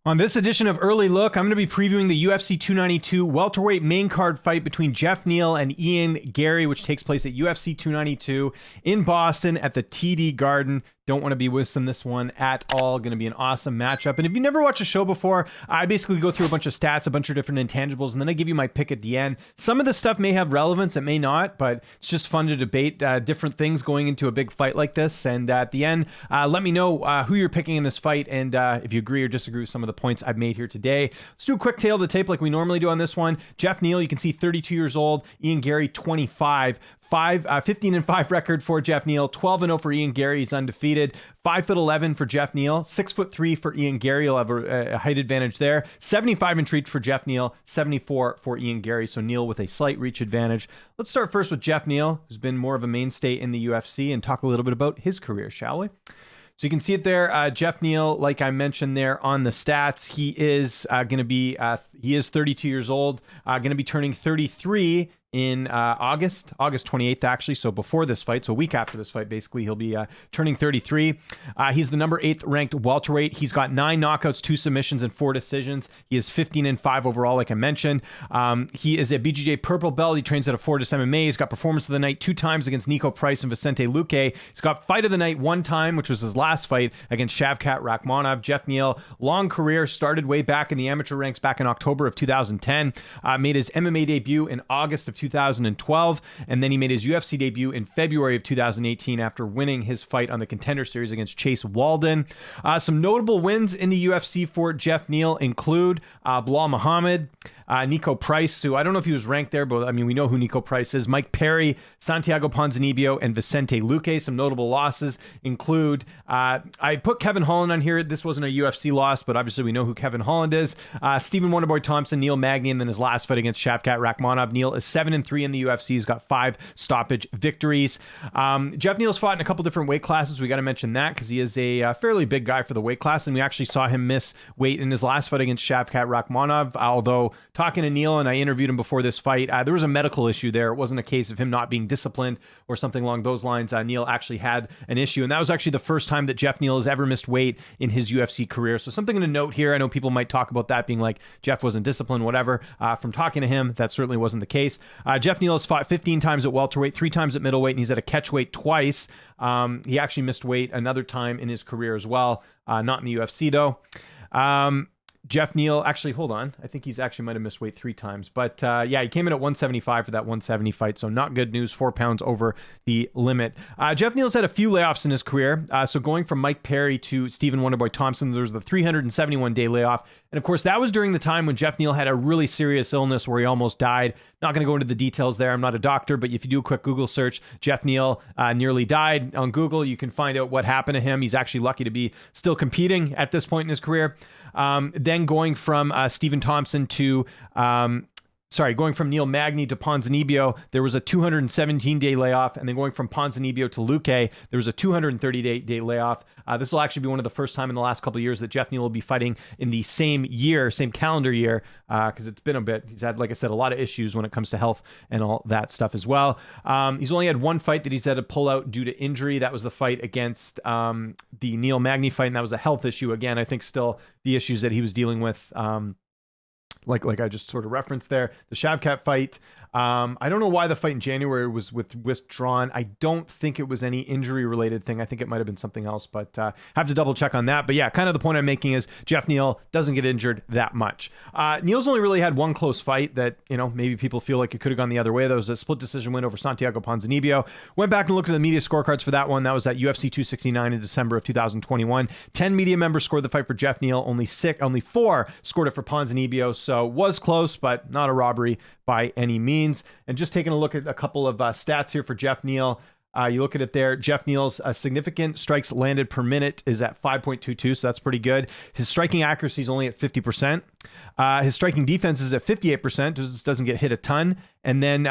On this edition of Early Look, I'm going to be previewing the UFC 292 welterweight main card fight between Geoff Neal and Ian Garry, which takes place at UFC 292 in Boston at the TD Garden. Don't want to be missing this one at all. Going to be an awesome matchup. And if you never watched a show before, I basically go through a bunch of stats, a bunch of different intangibles, and then I give you my pick at the end. Some of the stuff may have relevance, it may not, but it's just fun to debate different things going into a big fight like this. And at the end, let me know who you're picking in this fight and if you agree or disagree with some of the points I've made here today. Let's do a quick tail of the tape like we normally do on this one. Geoff Neal, you can see 32 years old. Ian Garry, 25. 15-5 record for Geoff Neal, 12-0 for Ian Garry. He's undefeated. 5'11" for Geoff Neal, 6'3" for Ian Garry. He'll have a height advantage there. 75-inch reach for Geoff Neal, 74 for Ian Garry. So Neal with a slight reach advantage. Let's start first with Geoff Neal, who's been more of a mainstay in the UFC, and talk a little bit about his career, shall we? So you can see it there. Geoff Neal, like I mentioned there on the stats, he is he is 32 years old, going to be turning 33 in August 28th, actually. So before this fight, so a week after this fight, basically, he'll be turning 33. He's the number 8th ranked welterweight. He's got 9 knockouts, 2 submissions, and 4 decisions. He is 15-5 overall, like I mentioned. He is a BJJ purple belt. He trains at a Fortis MMA. He's got performance of the night 2 times against Nico Price and Vicente Luque. He's got fight of the night 1 time, which was his last fight against Shavkat Rakhmonov. Geoff Neal, long career, started way back in the amateur ranks back in October of 2010. Made his MMA debut in August of 2012, and then he made his UFC debut in February of 2018 after winning his fight on the Contender Series against Chase Walden. Some notable wins in the UFC for Geoff Neal include Bilal Muhammad, Nico Price, who I don't know if he was ranked there, but I mean, we know who Nico Price is, Mike Perry, Santiago Ponzinibbio, and Vicente Luque. Some notable losses include, I put Kevin Holland on here. This wasn't a UFC loss, but obviously we know who Kevin Holland is. Stephen Wonderboy Thompson, Neil Magny, and then his last fight against Shavkat Rakhmonov. Neal is 7-3 in the UFC. He's got 5 stoppage victories. Geoff Neal's fought in a couple different weight classes. We got to mention that because he is a fairly big guy for the weight class, and we actually saw him miss weight in his last fight against Shavkat Rakhmonov, although talking to Neal, and I interviewed him before this fight, there was a medical issue there. It wasn't a case of him not being disciplined or something along those lines. Neal actually had an issue, and that was actually the first time that Geoff Neal has ever missed weight in his UFC career. So something to note here. I know people might talk about that being like Geoff wasn't disciplined, whatever. From talking to him, that certainly wasn't the case. Geoff Neal has fought 15 times at welterweight, 3 times at middleweight, and he's at a catchweight twice. He actually missed weight another time in his career as well. Not in the UFC, though. Geoff Neal, actually, hold on. I think he's actually might have missed weight 3 times. But yeah, he came in at 175 for that 170 fight. So not good news, 4 pounds over the limit. Geoff Neal's had a few layoffs in his career. So going from Mike Perry to Stephen Wonderboy Thompson, there was the 371-day layoff. And of course, that was during the time when Geoff Neal had a really serious illness where he almost died. Not going to go into the details there. I'm not a doctor, but if you do a quick Google search, Geoff Neal nearly died on Google, you can find out what happened to him. He's actually lucky to be still competing at this point in his career. Then going from Stephen Thompson to, going from Neil Magny to Ponzinibbio, there was a 217-day layoff. And then going from Ponzinibbio to Luque, there was a 230-day layoff. This will actually be one of the first time in the last couple of years that Geoff Neal will be fighting in the same year, same calendar year, because it's been a bit. He's had, like I said, a lot of issues when it comes to health and all that stuff as well. He's only had 1 fight that he's had to pull out due to injury. That was the fight against the Neil Magny fight, and that was a health issue. Again, I think still the issues that he was dealing with, like I just sort of referenced there. The Shavkat fight, I don't know why the fight in January was withdrawn. I don't think it was any injury related thing. I think it might have been something else, but have to double check on that. But yeah, kind of the point I'm making is Geoff Neal doesn't get injured that much. Neal's only really had 1 close fight that, maybe people feel like it could have gone the other way. That was a split decision win over Santiago Ponzinibbio. Went back and looked at the media scorecards for that one. That was at UFC 269 in December of 2021. 10 media members scored the fight for Geoff Neal. Only 4 scored it for Ponzinibbio. So was close, but not a robbery by any means. And just taking a look at a couple of stats here for Geoff Neal. You look at it there. Geoff Neal's significant strikes landed per minute is at 5.22, so that's pretty good. His striking accuracy is only at 50%. His striking defense is at 58%, just doesn't get hit a ton. And then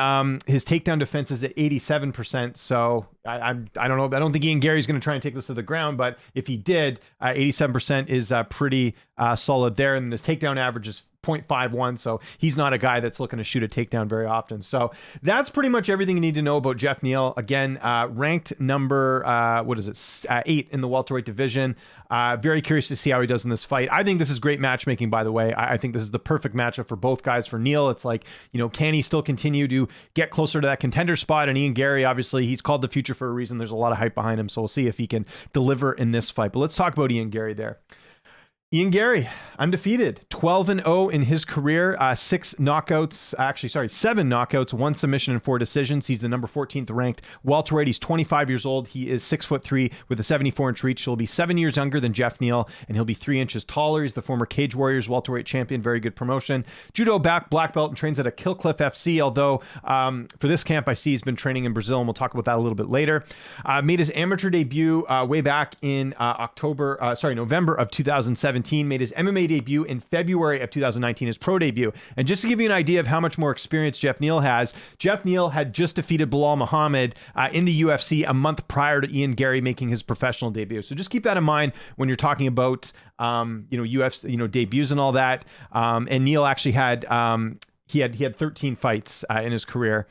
his takedown defense is at 87%. So I don't know. I don't think Ian Garry's going to try and take this to the ground, but if he did, 87% is pretty solid there. And his takedown average is .51, so he's not a guy that's looking to shoot a takedown very often. So that's pretty much everything you need to know about Geoff Neal. Again, ranked number 8 in the welterweight division. Very curious to see how he does in this fight. I think this is great matchmaking, by the way. I think this is the perfect matchup for both guys. For Neal, it's like, can he still continue to get closer to that contender spot? And Ian Garry, obviously, he's called the future for a reason. There's a lot of hype behind him, so we'll see if he can deliver in this fight. But let's talk about Ian Garry there. Ian Garry, undefeated, 12-0 in his career, 7 knockouts, 1 submission and 4 decisions. He's the number 14th ranked welterweight. He's 25 years old. He is 6'3" with a 74-inch reach. He'll be 7 years younger than Geoff Neal, and he'll be 3 inches taller. He's the former Cage Warriors welterweight champion. Very good promotion. Judo black belt and trains at a Killcliff FC, although for this camp, I see he's been training in Brazil, and we'll talk about that a little bit later. Made his amateur debut way back in November of 2017. Made his MMA debut in February of 2019, his pro debut. And just to give you an idea of how much more experience Geoff Neal has, Geoff Neal had just defeated Bilal Muhammad in the UFC a month prior to Ian Garry making his professional debut. So just keep that in mind when you're talking about UFC, debuts and all that. And Neal actually had he had 13 fights in his career.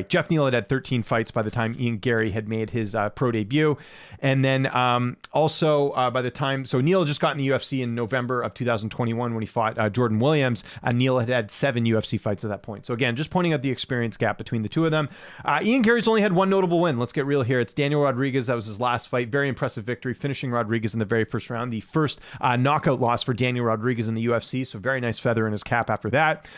Geoff Neal had 13 fights by the time Ian Garry had made his pro debut. And then by the time, so Neal just got in the UFC in November of 2021 when he fought Jordan Williams. Neal had 7 UFC fights at that point. So again, just pointing out the experience gap between the two of them. Ian Garry's only had one notable win. Let's get real here. It's Daniel Rodriguez. That was his last fight. Very impressive victory, finishing Rodriguez in the very first round. The first knockout loss for Daniel Rodriguez in the UFC. So very nice feather in his cap after that.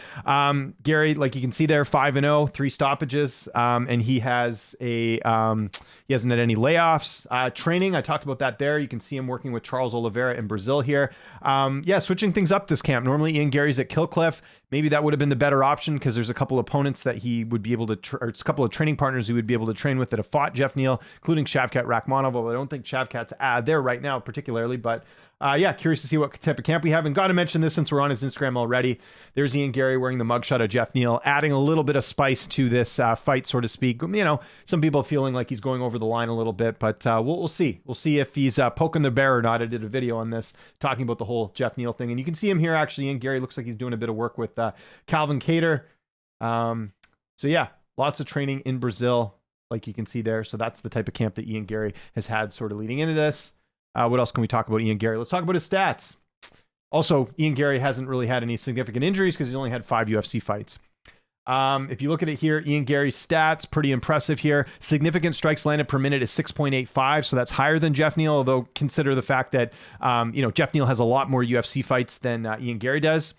Garry, like you can see there, 5-0, 3 stoppages. And he hasn't had any layoffs. Training, I talked about that there. You can see him working with Charles Oliveira in Brazil here. Switching things up this camp. Normally Ian Garry's at Killcliff. Maybe that would have been the better option because there's a couple opponents that he would be able to, or it's a couple of training partners he would be able to train with that have fought Geoff Neal, including Shavkat Rakhmonov. Although I don't think Shavkat's there right now particularly, but curious to see what type of camp we have. And got to mention this since we're on his Instagram already. There's Ian Garry wearing the mugshot of Geoff Neal, adding a little bit of spice to this fight, so to speak. Some people feeling like he's going over the line a little bit, but we'll see. We'll see if he's poking the bear or not. I did a video on this talking about the whole Geoff Neal thing, and you can see him here. Actually, Ian Garry looks like he's doing a bit of work with Calvin Kattar. Lots of training in Brazil, like you can see there. So that's the type of camp that Ian Garry has had sort of leading into this. What else can we talk about Ian Garry? Let's talk about his stats. Also, Ian Garry hasn't really had any significant injuries because he's only had 5 UFC fights. If you look at it here, Ian Garry's stats, pretty impressive here. Significant strikes landed per minute is 6.85, so that's higher than Geoff Neal, although consider the fact that, Geoff Neal has a lot more UFC fights than Ian Garry does.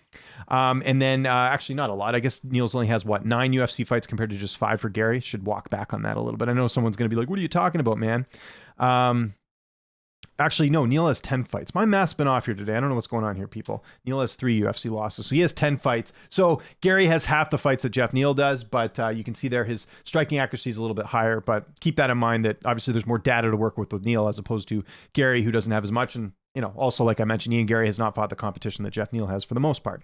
Actually not a lot. I guess Neal's only has 9 UFC fights compared to just 5 for Garry. Should walk back on that a little bit. I know someone's going to be like, what are you talking about, man? Actually, no, Neal has 10 fights. My math's been off here today. I don't know what's going on here, people. Neal has 3 UFC losses, so he has 10 fights. So Garry has half the fights that Geoff Neal does, but you can see there his striking accuracy is a little bit higher, but keep that in mind that obviously there's more data to work with Neal as opposed to Garry, who doesn't have as much. And also, like I mentioned, Ian Garry has not fought the competition that Geoff Neal has for the most part.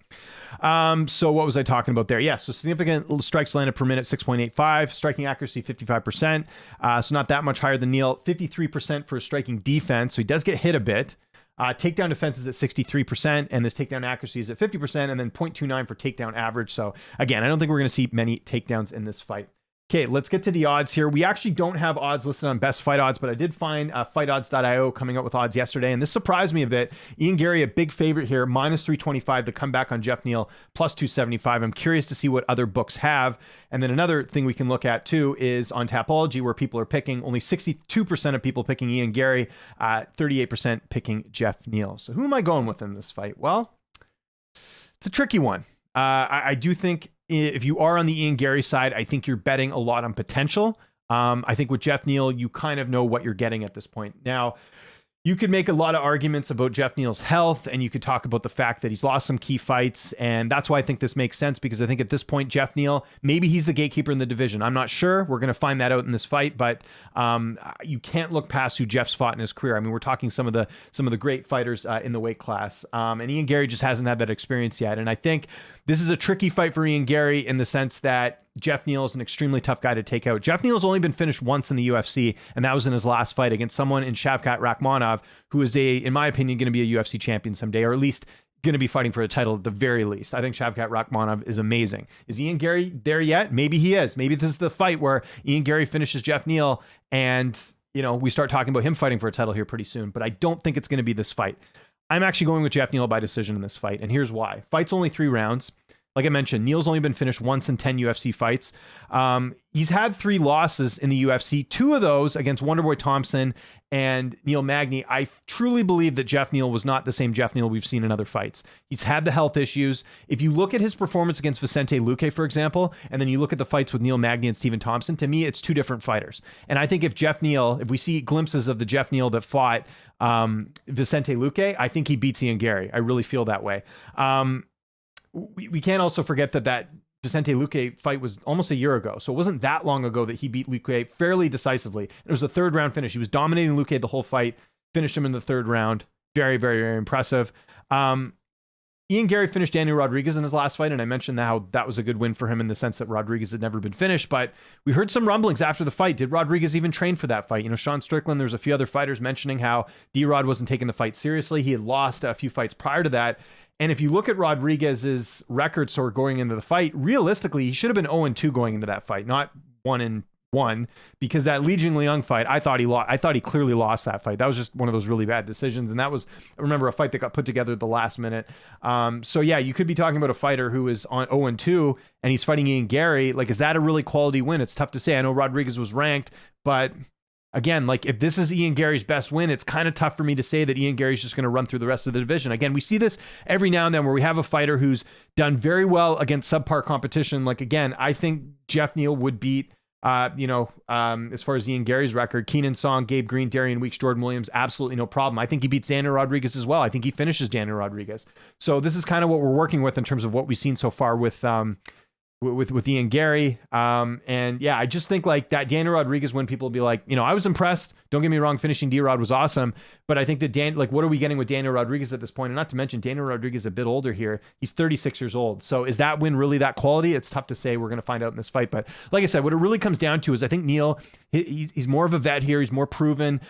So what was I talking about there? Yeah, so significant strikes landed per minute, 6.85. Striking accuracy, 55%. So not that much higher than Neal. 53% for his striking defense, so he does get hit a bit. Takedown defense is at 63%, and this takedown accuracy is at 50%, and then 0.29 for takedown average. So again, I don't think we're going to see many takedowns in this fight. Okay, let's get to the odds here. We actually don't have odds listed on best fight odds, but I did find fightodds.io coming up with odds yesterday, and this surprised me a bit. Ian Garry, a big favorite here, -325. The comeback on Geoff Neal, +275. I'm curious to see what other books have. And then another thing we can look at too is on Tapology, where people are picking, only 62% of people picking Ian Garry, 38% picking Geoff Neal. So who am I going with in this fight? Well, it's a tricky one. I do think if you are on the Ian Garry side, I think you're betting a lot on potential. I think with Geoff Neal, you kind of know what you're getting at this point. Now, you could make a lot of arguments about Geoff Neal's health, and you could talk about the fact that he's lost some key fights, and that's why I think this makes sense, because I think at this point, Geoff Neal, maybe he's the gatekeeper in the division. I'm not sure. We're going to find that out in this fight, but you can't look past who Geoff's fought in his career. I mean, we're talking some of the great fighters in the weight class, and Ian Garry just hasn't had that experience yet. And I think this is a tricky fight for Ian Garry in the sense that Geoff Neal is an extremely tough guy to take out. Geoff Neal's only been finished once in the UFC, and that was in his last fight against someone in Shavkat Rakhmonov, who is in my opinion, going to be a UFC champion someday, or at least going to be fighting for a title at the very least. I think Shavkat Rakhmonov is amazing. Is Ian Garry there yet? Maybe he is. Maybe this is the fight where Ian Garry finishes Geoff Neal and, you know, we start talking about him fighting for a title here pretty soon, but I don't think it's going to be this fight. I'm actually going with Geoff Neal by decision in this fight, and here's why. Fight's only 3 rounds. Like I mentioned, Neal's only been finished once in 10 UFC fights. He's had 3 losses in the UFC, 2 of those against Wonderboy Thompson and Neil Magny. I truly believe that Geoff Neal was not the same Geoff Neal we've seen in other fights. He's had the health issues. If you look at his performance against Vicente Luque, for example, and then you look at the fights with Neil Magny and Stephen Thompson, to me, it's 2 different fighters. And I think if Geoff Neal, if we see glimpses of the Geoff Neal that fought Vicente Luque, I think he beats Ian Garry. I really feel that way. We can't also forget that Vicente Luque fight was almost a year ago. So it wasn't that long ago that he beat Luque fairly decisively. It was a 3rd round finish. He was dominating Luque the whole fight, finished him in the 3rd round. Very, very, very impressive. Ian Garry finished Daniel Rodriguez in his last fight, and I mentioned how that was a good win for him in the sense that Rodriguez had never been finished, but we heard some rumblings after the fight. Did Rodriguez even train for that fight? You know, Sean Strickland, there's a few other fighters mentioning how D-Rod wasn't taking the fight seriously. He had lost a few fights prior to that. And if you look at Rodriguez's record sort of going into the fight, realistically, he should have been 0-2 going into that fight, not 1-1, because that Li Jingliang fight, I thought he lost. I thought he clearly lost that fight. That was just one of those really bad decisions. And that was, I remember, a fight that got put together at the last minute. So yeah, you could be talking about a fighter who is on 0-2 and he's fighting Ian Garry. Like, is that a really quality win? It's tough to say. I know Rodriguez was ranked, but again, like, if this is Ian Garry's best win, it's kind of tough for me to say that Ian Garry's just going to run through the rest of the division. Again, we see this every now and then where we have a fighter who's done very well against subpar competition. Like, again, I think Geoff Neal would beat, as far as Ian Garry's record, Keenan Song, Gabe Green, Darian Weeks, Jordan Williams, absolutely no problem. I think he beats Daniel Rodriguez as well. I think he finishes Daniel Rodriguez. So this is kind of what we're working with in terms of what we've seen so far with Ian Garry. And yeah, I just think like that Daniel Rodriguez win, people will be like, you know, I was impressed. Don't get me wrong, finishing D-Rod was awesome. But I think that what are we getting with Daniel Rodriguez at this point? And not to mention, Daniel Rodriguez is a bit older here. He's 36 years old. So is that win really that quality? It's tough to say. We're going to find out in this fight. But like I said, what it really comes down to is I think Neal, he's more of a vet here. He's more proven.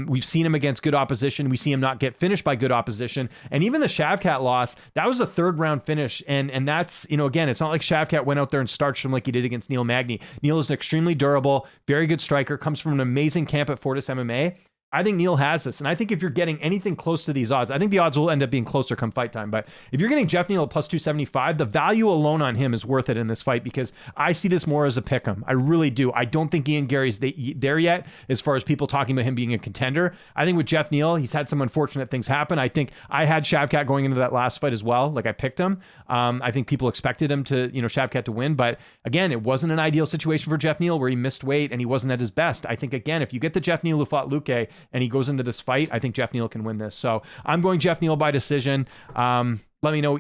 We've seen him against good opposition. We see him not get finished by good opposition. And even the Shavkat loss, that was a 3rd round finish. And that's, you know, again, it's not like Shavkat went out there and starched him like he did against Neil Magny. Neal is extremely durable, very good striker, comes from an amazing camp at Fortis MMA. I think Neal has this. And I think if you're getting anything close to these odds, I think the odds will end up being closer come fight time. But if you're getting Geoff Neal at plus 275, the value alone on him is worth it in this fight because I see this more as a pick 'em. I really do. I don't think Ian Garry's there yet as far as people talking about him being a contender. I think with Geoff Neal, he's had some unfortunate things happen. I think I had Shavkat going into that last fight as well. Like I picked him. I think people expected him to, Shavkat to win. But again, it wasn't an ideal situation for Geoff Neal where he missed weight and he wasn't at his best. I think, again, if you get the Geoff Neal who fought Luque and he goes into this fight, I think Geoff Neal can win this. So I'm going Geoff Neal by decision. Let me know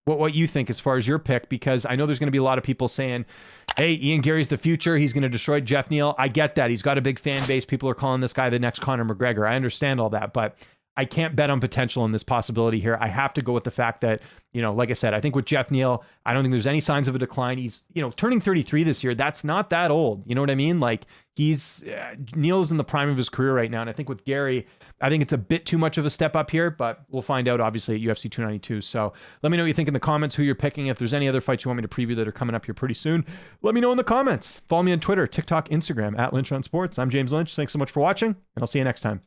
what you think as far as your pick, because I know there's going to be a lot of people saying, hey, Ian Garry's the future. He's going to destroy Geoff Neal. I get that. He's got a big fan base. People are calling this guy the next Conor McGregor. I understand all that, but I can't bet on potential in this possibility here. I have to go with the fact that, like I said, I think with Geoff Neal, I don't think there's any signs of a decline. He's, turning 33 this year. That's not that old. You know what I mean? Like Neal's in the prime of his career right now. And I think with Garry, I think it's a bit too much of a step up here, but we'll find out obviously at UFC 292. So let me know what you think in the comments, who you're picking. If there's any other fights you want me to preview that are coming up here pretty soon, let me know in the comments. Follow me on Twitter, TikTok, Instagram, @Lynch on Sports. I'm James Lynch. Thanks so much for watching, and I'll see you next time.